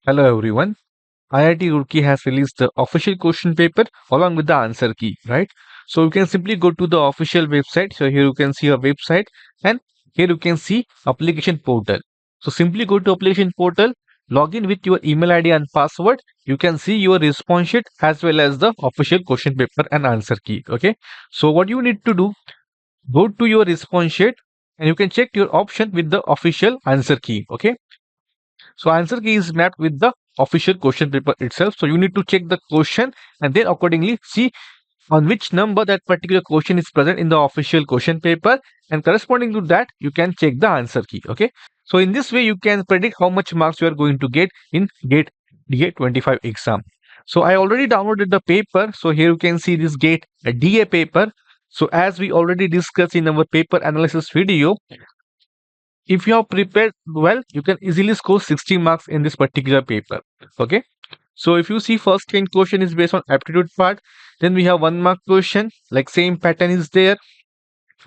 Hello everyone. IIT Roorkee has released the official question paper along with the answer key, right? So you can simply go to the official website. So here you can see a website and here you can see application portal. So simply go to application portal, log in with your email ID and password. You can see your response sheet as well as the official question paper and answer key. Okay. So what you need to do, go to your response sheet and you can check your option with the official answer key. Okay. So answer key is mapped with the official question paper itself. So you need to check the question and then accordingly see on which number that particular question is present in the official question paper, and corresponding to that you can check the answer key. Okay. So in this way you can predict how much marks you are going to get in GATE DA 25 exam. So I already downloaded the paper. So here you can see this GATE DA paper. So as we already discussed in our paper analysis video, if you are prepared well, you can easily score 60 marks in this particular paper. Okay. So if you see first 10 question is based on aptitude part, then we have 1 mark question, like same pattern is there.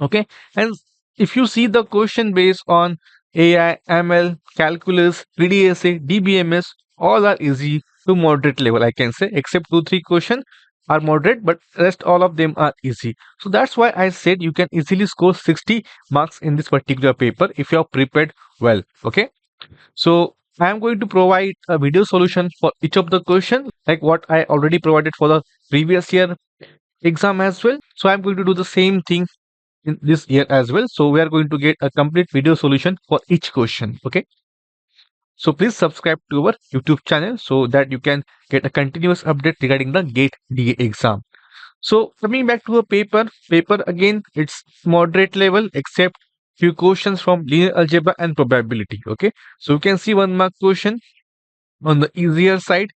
Okay. And if you see the question based on AI, ML, calculus, PDSA, DBMS, all are easy to moderate level, I can say, except 2-3 question are moderate, but rest all of them are easy. So that's why I said you can easily score 60 marks in this particular paper if you are prepared well. Okay. So I am going to provide a video solution for each of the question, like what I already provided for the previous year exam as well. So I'm going to do the same thing in this year as well. So we are going to get a complete video solution for each question. Okay. So please subscribe to our YouTube channel so that you can get a continuous update regarding the GATE DA exam. So coming back to a paper again, it's moderate level except few questions from linear algebra and probability. Okay. So you can see 1 mark question on the easier side,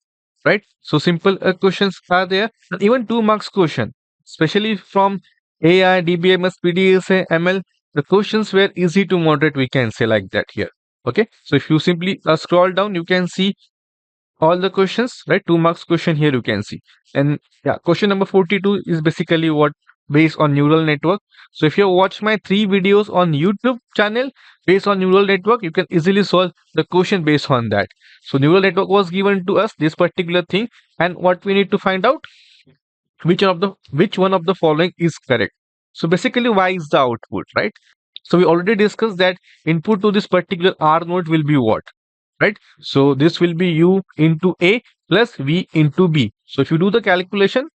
right? So simple questions are there, and even 2 marks question, especially from AI, DBMS, PDSA, ML. The questions were easy to moderate, we can say like that here. Okay. So if you simply scroll down, you can see all the questions, right? 2 marks question here you can see. And yeah, question number 42 is basically what based on neural network. So if you watch my 3 videos on YouTube channel based on neural network, you can easily solve the question based on that. So neural network was given to us this particular thing, and what we need to find out, which one of the following is correct. So basically y is the output, right? So we already discussed that input to this particular R node will be what, right? So this will be U into A plus V into B. So if you do the calculation,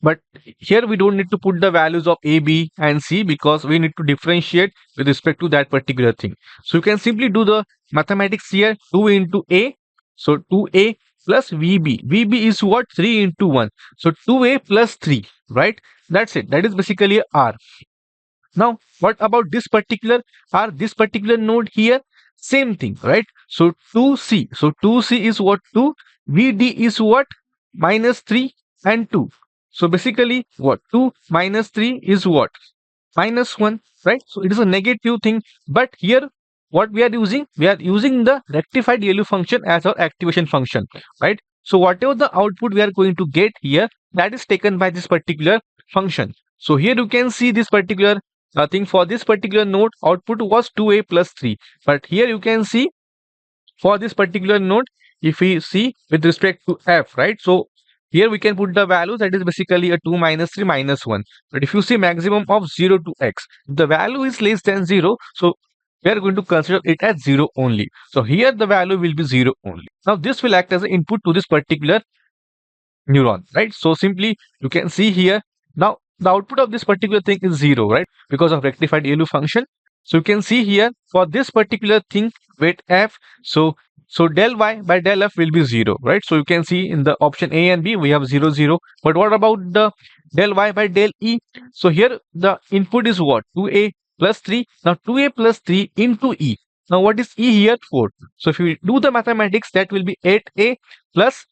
but here we don't need to put the values of A, B and C because we need to differentiate with respect to that particular thing. So you can simply do the mathematics here, 2 into A. So 2A plus VB. VB is what? 3 into 1. So 2A plus 3, right? That's it. That is basically R. Now, what about this particular R, this particular node here? Same thing, right? So 2C. So 2C is what? 2. VD is what? Minus 3 and 2. So basically what? 2 minus 3 is what? Minus 1, right? So it is a negative thing. But here what we are using? We are using the rectified ALU function as our activation function, right? So whatever the output we are going to get here, that is taken by this particular function. So here you can see this particular thing for this particular node, output was 2A plus 3. But here you can see for this particular node, if we see with respect to F, right? So here we can put the value, that is basically a 2 minus 3 minus 1. But if you see maximum of 0 to x, the value is less than 0. So we are going to consider it as 0 only. So here the value will be 0 only. Now this will act as an input to this particular neuron, right? So simply you can see here, now the output of this particular thing is 0, right? Because of rectified ALU function. So you can see here for this particular thing with F, so del y by del f will be 0, right? So you can see in the option A and B we have 0 0. But what about the del y by del e? So here the input is what? 2A plus 3. Now 2A plus 3 into e. Now what is e here? 4. So if you do the mathematics, that will be 8A plus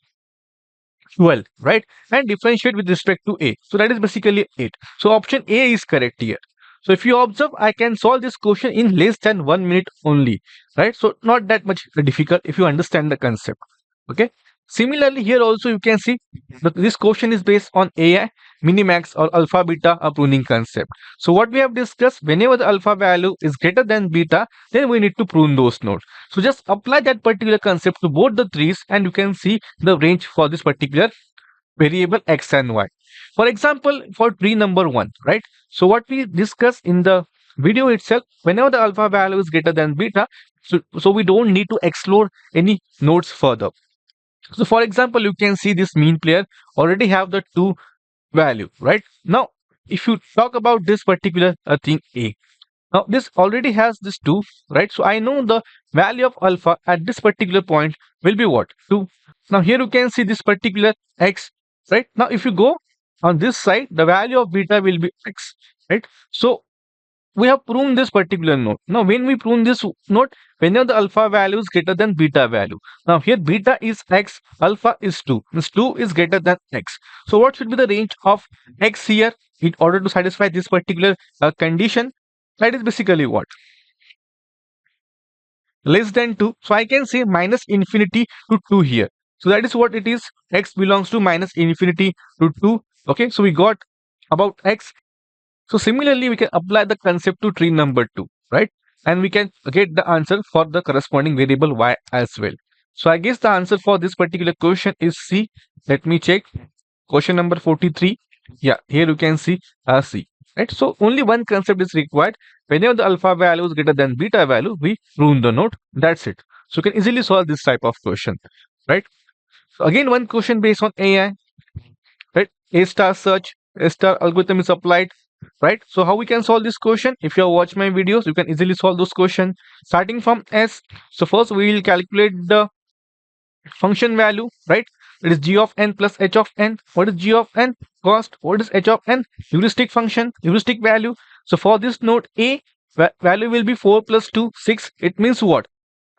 12, right? And differentiate with respect to A. So that is basically 8. So option A is correct here. So if you observe, I can solve this question in less than 1 minute only, right? So not that much difficult if you understand the concept. Okay. Similarly, here also you can see that this question is based on AI, minimax or alpha beta a pruning concept. So what we have discussed, whenever the alpha value is greater than beta, then we need to prune those nodes. So just apply that particular concept to both the trees and you can see the range for this particular variable x and y. For example, for tree number 1, right? So what we discussed in the video itself, whenever the alpha value is greater than beta, so we don't need to explore any nodes further. So for example, you can see this mean player already have the 2 value, right? Now, if you talk about this particular thing A, now this already has this 2, right? So I know the value of alpha at this particular point will be what? 2. Now here you can see this particular x, right? Now if you go on this side, the value of beta will be x, right? So we have pruned this particular node. Now, when we prune this node, whenever the alpha value is greater than beta value. Now, here beta is x, alpha is 2. This 2 is greater than x. So, what should be the range of x here in order to satisfy this particular condition? That is basically what? Less than 2. So, I can say minus infinity to 2 here. So, that is what it is. X belongs to minus infinity to 2. Okay, so we got about x. So similarly, we can apply the concept to tree number 2, right? And we can get the answer for the corresponding variable y as well. So I guess the answer for this particular question is C. Let me check. Question number 43. Yeah, here you can see C, right? So only one concept is required. Whenever the alpha value is greater than beta value, we prune the node. That's it. So you can easily solve this type of question, right? So again, one question based on AI, right? A star search, A star algorithm is applied, right? So how we can solve this question? If you have watched my videos, you can easily solve those questions starting from S. So first we will calculate the function value, right? It is g of n plus h of n. What is g of n? Cost. What is h of n? Heuristic function, heuristic value. So for this node A, value will be 4 plus 2, 6. It means what?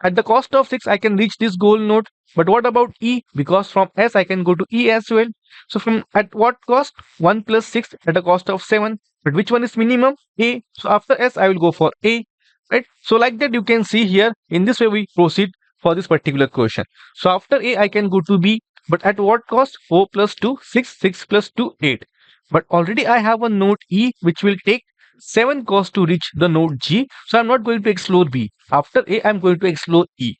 At the cost of 6, I can reach this goal node. But what about E? Because from S, I can go to E as well. So from at what cost? 1 plus 6 at a cost of 7. But which one is minimum? A. So after S, I will go for A. Right? So like that, you can see here, in this way, we proceed for this particular question. So after A, I can go to B. But at what cost? 4 plus 2, 6, 6 plus 2, 8. But already I have a node E, which will take 7 cost to reach the node G. So I'm not going to explore B. After A, I'm going to explore E.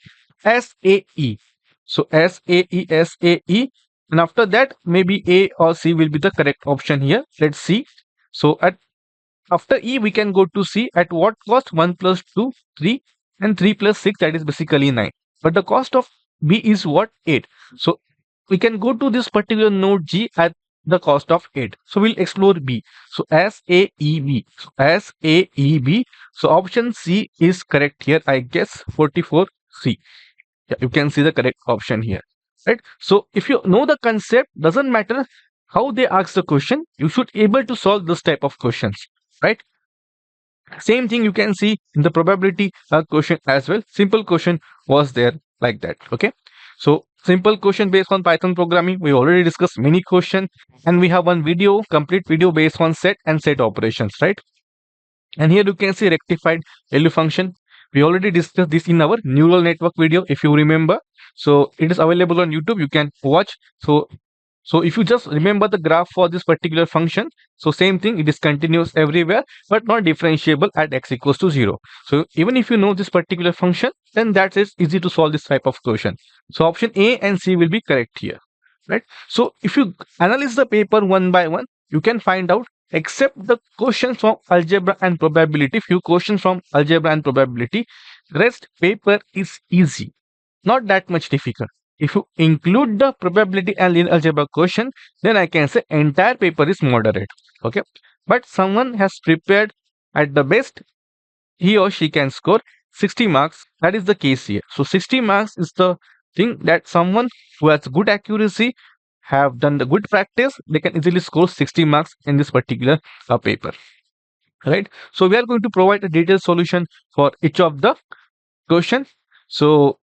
S, A, E. So S, A, E, S, A, E. And after that, maybe A or C will be the correct option here. Let's see. So after E, we can go to C. At what cost? 1 plus 2, 3. And 3 plus 6, that is basically 9. But the cost of B is what? 8. So we can go to this particular node G at the cost of 8. So we'll explore B. So S, A, E, B. So S, A, E, B. So option C is correct here. I guess 44 C. Yeah, you can see the correct option here, right? So if you know the concept, doesn't matter how they ask the question, you should able to solve this type of questions, right? Same thing you can see in the probability question as well. Simple question was there like that. Okay, so simple question based on Python programming. We already discussed many questions, and we have one video, complete video based on set and set operations, right? And here you can see rectified LU function. We already discussed this in our neural network video, if you remember. So it is available on YouTube. You can watch. So if you just remember the graph for this particular function, so same thing, it is continuous everywhere, but not differentiable at x equals to 0. So even if you know this particular function, then that is easy to solve this type of question. So option A and C will be correct here, right? So if you analyze the paper one by one, you can find out, except the questions from algebra and probability, few questions from algebra and probability, rest paper is easy, not that much difficult. If you include the probability and linear algebra question, then I can say entire paper is moderate. Okay, but someone has prepared at the best, he or she can score 60 marks. That is the case here. So 60 marks is the thing that someone who has good accuracy, have done the good practice, they can easily score 60 marks in this particular paper, right? So we are going to provide a detailed solution for each of the question. So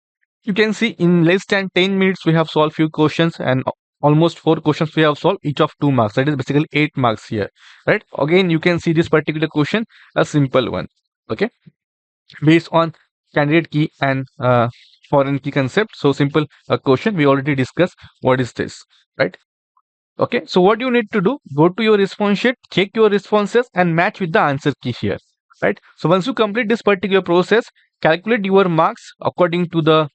you can see in less than 10 minutes we have solved few questions, and almost 4 questions we have solved, each of 2 marks. That is basically 8 marks here, right? Again, you can see this particular question, a simple one, okay, based on candidate key and foreign key concept. So simple question, we already discussed what is this, right? Okay, so what you need to do, go to your response sheet, check your responses and match with the answer key here, right? So once you complete this particular process, calculate your marks according to the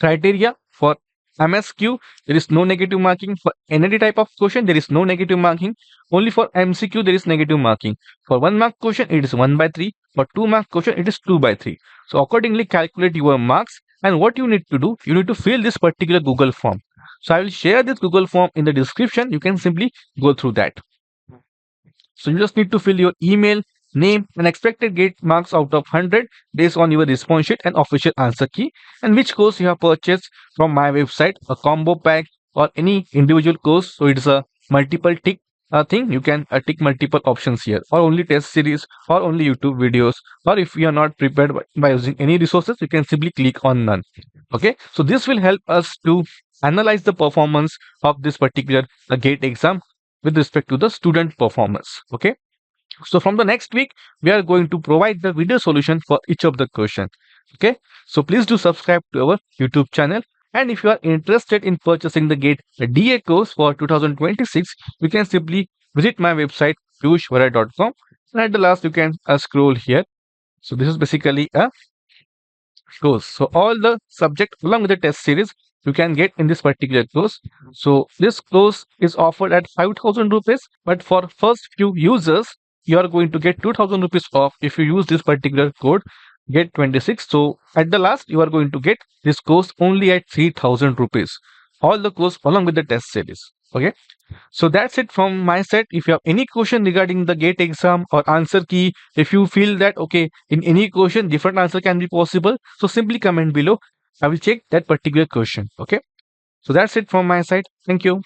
criteria. For MSQ, there is no negative marking. For any type of question, there is no negative marking. Only for MCQ, there is negative marking. For 1 mark question, it is 1 by 3. For 2 mark question, it is 2 by 3. So accordingly, calculate your marks. And what you need to do, you need to fill this particular Google form. So I will share this Google form in the description. You can simply go through that. So you just need to fill your email, name, and expected gate marks out of 100 based on your response sheet and official answer key, and which course you have purchased from my website, a combo pack or any individual course. So it's a multiple tick thing. You can tick multiple options here, or only test series, or only YouTube videos, or if you are not prepared by using any resources, you can simply click on none. Okay, so this will help us to analyze the performance of this particular gate exam with respect to the student performance. Okay, so from the next week we are going to provide the video solution for each of the question. Okay, so please do subscribe to our YouTube channel, and if you are interested in purchasing the GATE DA course for 2026, you can simply visit my website piyushvarai.com, and at the last you can scroll here. So this is basically a course. So all the subject along with the test series you can get in this particular course. So this course is offered at 5,000 rupees, but for first few users, you are going to get 2,000 rupees off if you use this particular code get 26. So at the last, you are going to get this course only at 3,000 rupees. All the course along with the test series. Okay. So that's it from my side. If you have any question regarding the GATE exam or answer key, if you feel that okay, in any question different answer can be possible, so simply comment below. I will check that particular question. Okay. So that's it from my side. Thank you.